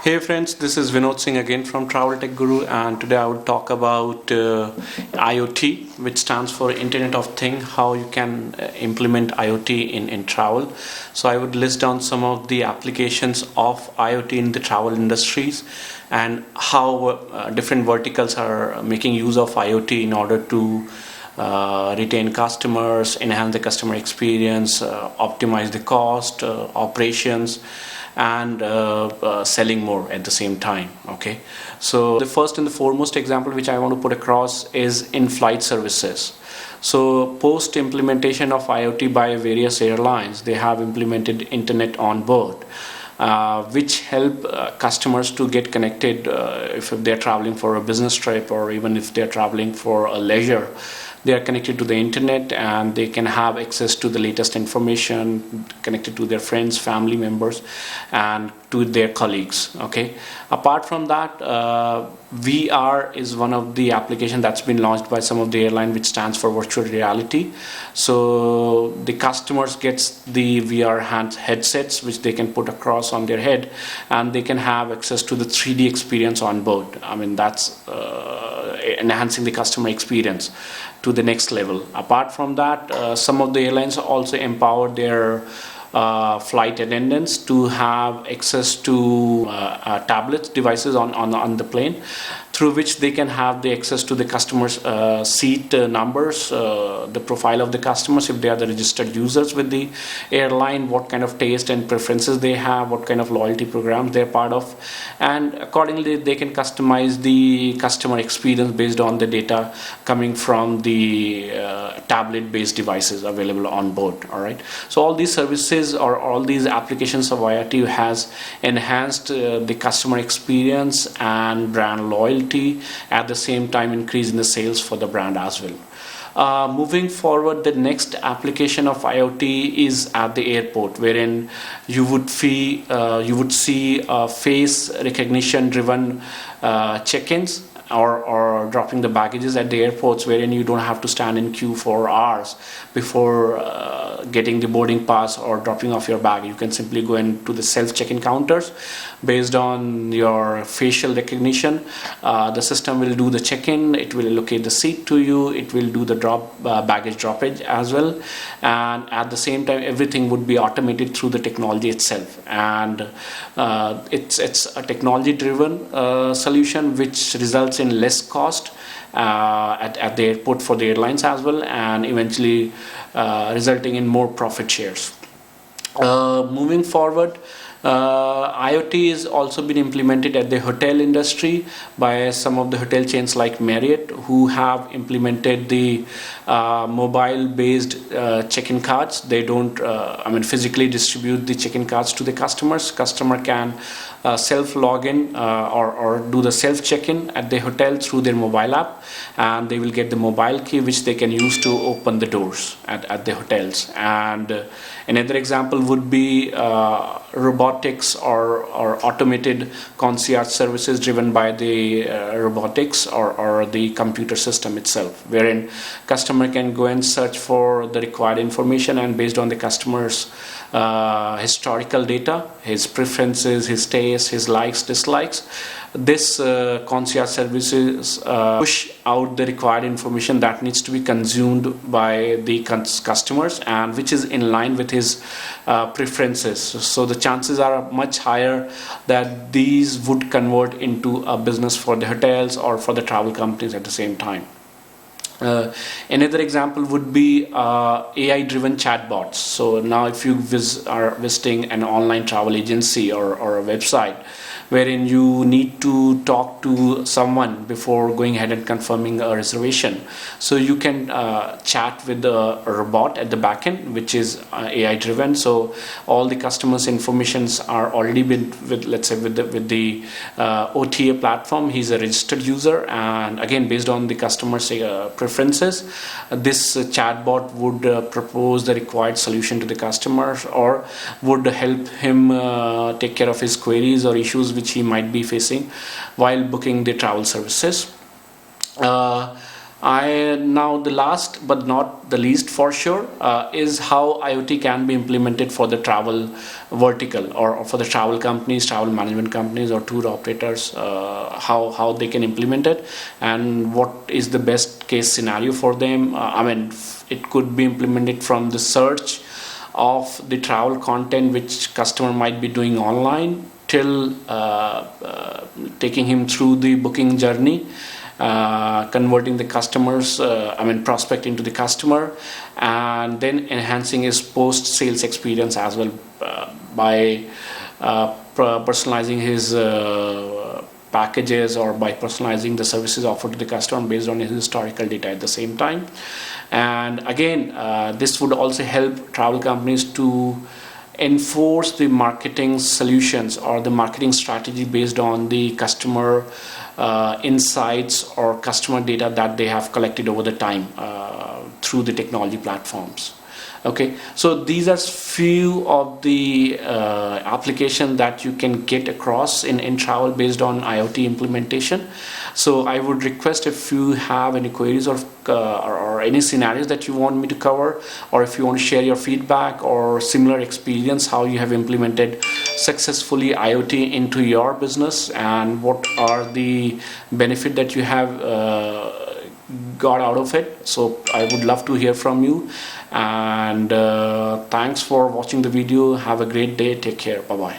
Hey friends, this is Vinod Singh again from Travel Tech Guru, and today I will talk about IoT, which stands for Internet of Things, how you can implement IoT in travel. So I would list down some of the applications of IoT in the travel industries and how different verticals are making use of IoT in order to retain customers, enhance the customer experience, optimize the cost, operations, and selling more at the same time. Okay, so the first and the foremost example which I want to put across is in flight services. So post implementation of IoT by various airlines, they have implemented internet on board, which help customers to get connected if they're traveling for a business trip, or even if they're traveling for a leisure. They are connected to the internet and they can have access to the latest information, connected to their friends, family members, and to their colleagues. Okay, apart from that, VR is one of the application that's been launched by some of the airline, which stands for virtual reality. So the customers gets the VR headsets which they can put across on their head, and they can have access to the 3D experience on board. I mean, that's enhancing the customer experience to the next level. Apart from that, some of the airlines also empower their flight attendants to have access to tablets devices on the plane, through which they can have the access to the customers' seat numbers, the profile of the customers, if they are the registered users with the airline, what kind of taste and preferences they have, what kind of loyalty programs they're part of, and accordingly they can customize the customer experience based on the data coming from the tablet-based devices available on board. All right, so all these services or all these applications of IoT has enhanced the customer experience and brand loyalty, at the same time increasing the sales for the brand as well. Moving forward, the next application of IoT is at the airport, wherein you would see face recognition driven check-ins, or dropping the baggages at the airports, wherein you don't have to stand in queue for hours before getting the boarding pass or dropping off your bag. You can simply go into the self check-in counters. Based on your facial recognition, the system will do the check-in, it will allocate the seat to you, it will do the baggage droppage as well, and at the same time everything would be automated through the technology itself. And it's a technology driven solution which results in less cost at the airport for the airlines as well, and eventually resulting in more profit shares. Moving forward, IoT has also been implemented at the hotel industry by some of the hotel chains like Marriott, who have implemented the mobile-based check-in cards. They don't, physically distribute the check-in cards to the customers. Customer can self-login or do the self-check-in at the hotel through their mobile app, and they will get the mobile key which they can use to open the doors at the hotels. And another example would be robotics or automated concierge services driven by the robotics or the computer system itself, wherein customer can go and search for the required information, and based on the customer's historical data, his preferences, his tastes, his likes, dislikes, this concierge services push out the required information that needs to be consumed by the customers, and which is in line with his preferences. So the chances are much higher that these would convert into a business for the hotels or for the travel companies at the same time. Another example would be AI driven chatbots. So now if you are visiting an online travel agency or a website wherein you need to talk to someone before going ahead and confirming a reservation, so you can chat with a robot at the back end, which is AI driven. So all the customers' informations are already been with, let's say, with the OTA platform. He's a registered user, and again, based on the customer's preferences, this chatbot would propose the required solution to the customer, or would help him take care of his queries or issues which he might be facing while booking the travel services. Now the last but not the least for sure is how IoT can be implemented for the travel vertical, or for the travel companies, travel management companies, or tour operators. How they can implement it, and what is the best case scenario for them. I mean, it could be implemented from the search of the travel content which customer might be doing online till taking him through the booking journey, converting the customers, prospect into the customer, and then enhancing his post sales experience as well, by personalizing his packages, or by personalizing the services offered to the customer based on his historical data at the same time. And again, this would also help travel companies to enforce the marketing solutions or the marketing strategy based on the customer insights or customer data that they have collected over the time through the technology platforms. Okay, so these are few of the applications that you can get across in travel based on IoT implementation. So I would request, if you have any queries or any scenarios that you want me to cover, or if you want to share your feedback or similar experience, how you have implemented successfully IoT into your business, and what are the benefit that you have got out of it. So I would love to hear from you, and thanks for watching the video. Have a great day. Take care. Bye bye.